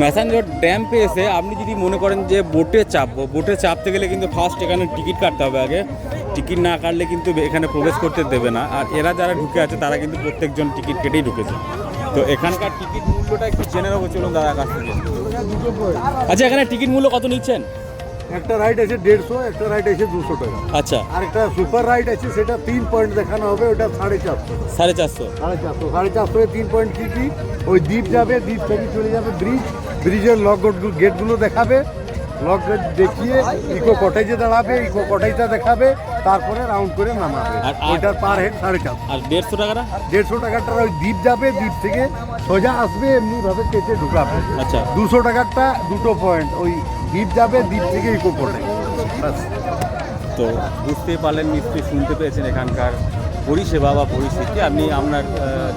ম্যাসাঞ্জর ড্যাম্পে এসে আপনি যদি মনে করেন যে বোটে চাপবো, বোটে চাপতে গেলে কিন্তু ফার্স্ট এখানে টিকিট কাটতে হবে আগে। টিকিট না কাটলে কিন্তু এখানে প্রবেশ করতে দেবে না। আর এরা যারা ঢুকে আছে তারা কিন্তু প্রত্যেকজন টিকিট কেটেই ঢুকেছে। তো এখানকার টিকিট মূল্যটা একটু জেনে নেবো, চলুন দাদার কাছ থেকে। আচ্ছা, এখানে টিকিট মূল্য কত নিচ্ছেন? একটা রাইড আছে 150, একটা রাইড আছে 200 টাকা। আচ্ছা, আর একটা সুপার রাইড আছে, সেটা 3 পয়েন্ট দেখানো হবে, ওটা 450। 450 3 পয়েন্ট কি ওই দ্বীপ যাবে, দ্বীপ থেকে চলে যাবে ব্রিজের গেটগুলো দেখাবে, লক গেট দেখিয়ে ইকো কটেজে দাঁড়াবে, ইকো কটেজটা দেখাবে, তারপরে রাউন্ড করে নামাবে। আর ওইটার পার হেড 450। আর 150 টাকাটা? 150 টাকাটা ওই দ্বীপ যাবে, দ্বীপ থেকে সোজা আসবে, এমনিভাবে কেটে ঢুকাবে। আচ্ছা, 200 টাকারটা 2টো পয়েন্ট, ওই দ্বীপ যাবে, দ্বীপ থেকে ইকো কটেজ। তো বুঝতেই পারলেন, নিশ্চয়ই শুনতে পেয়েছেন এখানকার পরিষেবা বা পরিস্থিতি। আপনি আপনার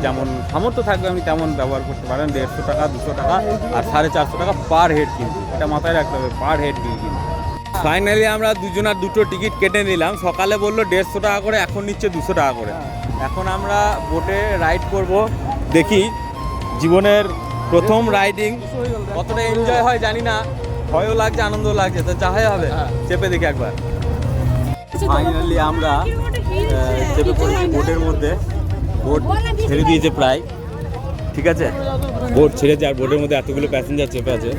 যেমন সামর্থ্য থাকবে আপনি তেমন ব্যবহার করতে পারেন। 150 টাকা, 200 টাকা আর 450 টাকা পার হেড, কিন্তু এটা মাথায় রাখতে হবে, পার হেড দিয়ে কিন্তু। ফাইনালি আমরা দুজনার দুটো টিকিট কেটে নিলাম। সকালে বললো 150 টাকা করে, এখন নিচ্ছে 200 টাকা করে। এখন আমরা বোটে রাইড করব, দেখি জীবনের প্রথম রাইডিং কতটা এনজয় হয় জানি না, ভয়ও লাগছে আনন্দও লাগছে, তো যাই হবে চেপে দেখি একবার। ফাইনালি আমরা চেপে পড়েছি বোটের মধ্যে। বোট ছেড়ে দিয়েছে প্রায়, ঠিক আছে, বোট ছেড়েছে আর বোটের মধ্যে এতগুলো প্যাসেঞ্জার চেপে আছে।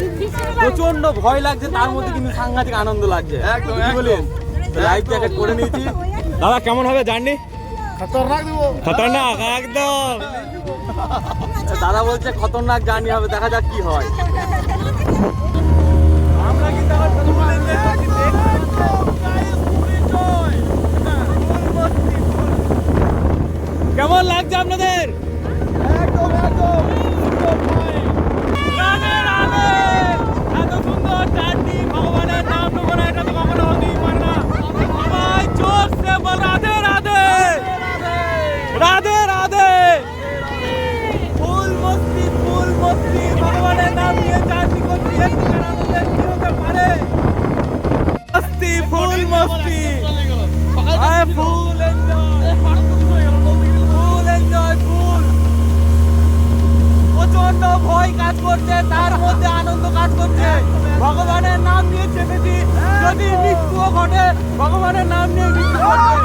প্রচন্ড ভয় লাগছে, তার মধ্যে কিন্তু সাংঘাতিক আনন্দ লাগছে। লাইফ জ্যাকেট পরে নিয়েছি। দাদা কেমন হবে জার্নি? খতরনাক একদম। দাদা বলছে খতরনাক জার্নি হবে, দেখা যাক কি হয়। আমরা কিন্তু কেমন লাগছে আপনাদের? একদম একদম এত সুন্দর জার্নি, ভগবানের নাম নেবো না, এটা তো কখনো হতেই পারে না। সবাই জোরসে বল রাধে রাধে রাধে রাধে। ফুল মস্তি ভগবানের নাম নিয়ে জার্নি করছি, আমাদের কি হতে পারে? মস্তি, ফুল মস্তি, ফুল এনজয়, প্রচন্ড ভয় কাজ করছে, তার মধ্যে আনন্দ কাজ করছে। ভগবানের নাম নিয়ে চেপেছি, যদি মৃত্যুও ঘটে ভগবানের নাম নিয়ে মৃত্যু ঘটবে।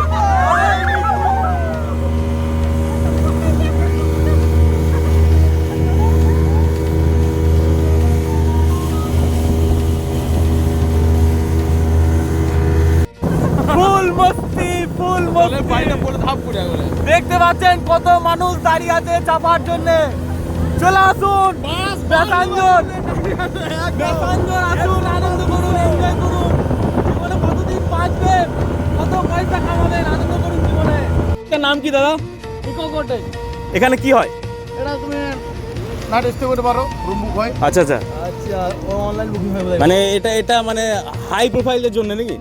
দেখতে পাচ্ছেন কত মানুষ দাঁড়িয়ে আছে চাপার জন্য। চলে আসুন ম্যাসাঞ্জর আসুন, আনন্দ করুন, এনজয় করুন। জীবনে কতদিন বাঁচবেন, কত পয়সা কামাবেন, আনন্দ করুন জীবনে। এটার নাম কি দাদা? Eco cottage. এখানে কি হয়? এটা তুমি নাইট স্টে করতে পারো, রুম বুক হয়। আচ্ছা আচ্ছা আচ্ছা, অনলাইন বুকিং হয় মানে এটা মানে হাই প্রোফাইলের জন্য নাকি?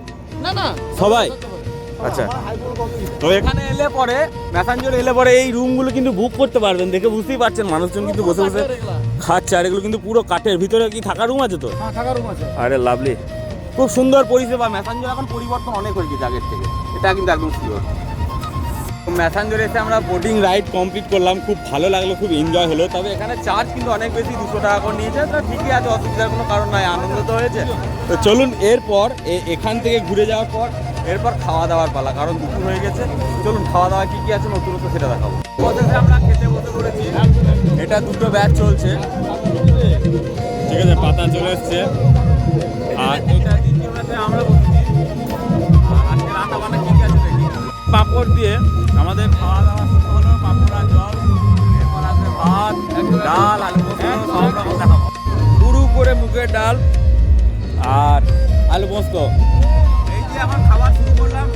না সবাই। আচ্ছা, তো এখানে এলে পরে, ম্যাসাঞ্জর এলে পরে এই রুমগুলো কিন্তু বুক করতে পারবেন। দেখে বুঝতেই পারছেন মানুষজন কিন্তু বসে বসে খাচ্ছে। আর এগুলো কিন্তু পুরো কাঠের, ভিতরে কি থাকার রুম আছে তো? হ্যাঁ, থাকার রুম আছে। আরে লাভলি, খুব সুন্দর পরিষেবা। ম্যাসাঞ্জর এখন পরিবর্তন অনেক হয়ে গেছে আগের থেকে, এটা কিন্তু একদম শিওর। ম্যাসাঞ্জরে এসে আমরা বোটিং রাইড কমপ্লিট করলাম, খুব ভালো লাগলো, খুব এনজয় হলো। তবে এখানে চার্জ কিন্তু অনেক বেশি, 200 টাকা করে নিয়েছে। তো ঠিকই আছে, অসুবিধার কোনো কারণ নাই, আনন্দ তো হয়েছে। তো চলুন এরপর এখান থেকে ঘুরে যাওয়ার পর এরপর খাওয়া দাওয়ার পালা, কারণ দুপুর হয়ে গেছে। চলুন খাওয়া দাওয়া কী কী আছে নতুনত্ব সেটা দেখাবো। আমরা খেতে বসে পড়েছি, এটা দুটো ব্যাচ চলছে, ঠিক আছে, পাতা চলে এসছে। আর এটা দ্বিতীয় ব্যাচে আমরা বসেছি। আর আজকে রান্না বান্না কী কী আছে দেখি। পাঁপড় দিয়ে আমাদের খাওয়া দাওয়া শুরু হলো, পাঁপড় আর জল, এরপর আছে ভাত, ডাল, আলু পোস্ত, সব রকম দেখাবো। পুরু করে মুগের ডাল আর আলু পোস্ত, এই যে এখন খাবার শুরু করলাম।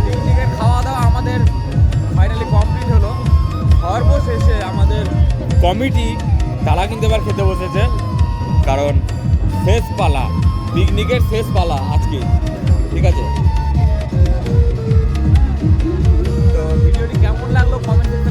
পিকনিকের খাওয়া দাওয়া আমাদের ফাইনালি কমপ্লিট হলো। সর্বশেষে আমাদের কমিটি তারা কিন্তু এবার খেতে বসেছে, কারণ শেষ পালা, পিকনিকের শেষ পালা আজকে, ঠিক আছে। তো ভিডিওটি কেমন লাগলো কমেন্টে